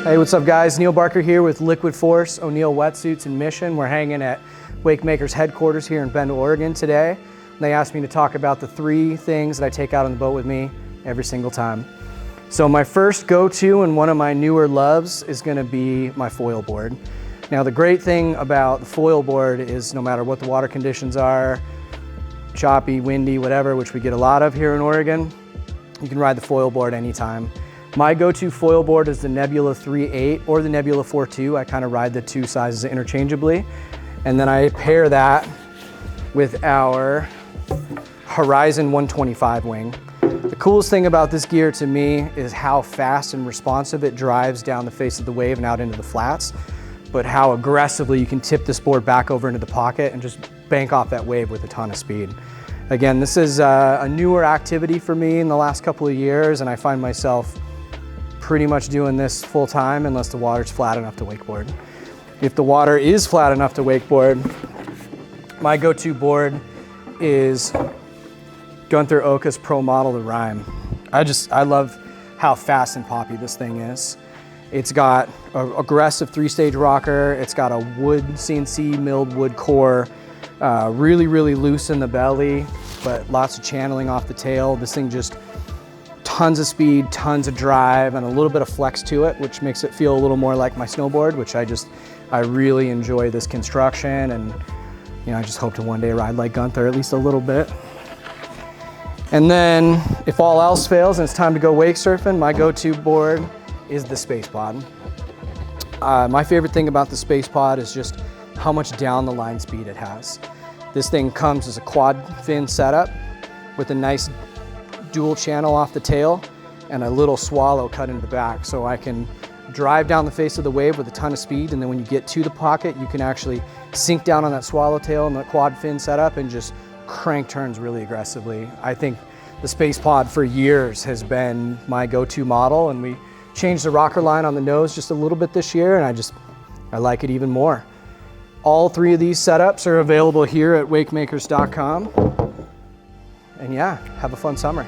Hey, what's up guys? Neill Barker here with Liquid Force, O'Neill Wetsuits and Mission. We're hanging at WakeMAKERS headquarters here in Bend, Oregon today. They asked me to talk about the 3 things that I take out on the boat with me every single time. So my first go-to and one of my newer loves is gonna be my foil board. Now the great thing about the foil board is no matter what the water conditions are, choppy, windy, whatever, which we get a lot of here in Oregon, you can ride the foil board anytime. My go-to foil board is the Nebula 3.8 or the Nebula 4.2. I kind of ride the 2 sizes interchangeably. And then I pair that with our Horizon 125 wing. The coolest thing about this gear to me is how fast and responsive it drives down the face of the wave and out into the flats, but how aggressively you can tip this board back over into the pocket and just bank off that wave with a ton of speed. Again, this is a newer activity for me in the last couple of years, and I find myself pretty much doing this full time unless the water's flat enough to wakeboard. If the water is flat enough to wakeboard, my go-to board is Gunther Oka's Pro Model, the Rime. I love how fast and poppy this thing is. It's got an aggressive 3-stage rocker. It's got a wood CNC milled wood core, really loose in the belly, but lots of channeling off the tail. This thing just tons of speed, tons of drive, and a little bit of flex to it, which makes it feel a little more like my snowboard, which I really enjoy this construction, and you know, I just hope to one day ride like Gunther at least a little bit. And then if all else fails and it's time to go wake surfing, my go-to board is the Space Pod. My favorite thing about the Space Pod is just how much down the line speed it has. This thing comes as a quad fin setup with a nice dual channel off the tail and a little swallow cut into the back, so I can drive down the face of the wave with a ton of speed, and then when you get to the pocket you can actually sink down on that swallowtail and the quad fin setup and just crank turns really aggressively. I think the Space Pod for years has been my go-to model, and we changed the rocker line on the nose just a little bit this year, and I like it even more. All 3 of these setups are available here at WakeMAKERS.com. And yeah, have a fun summer.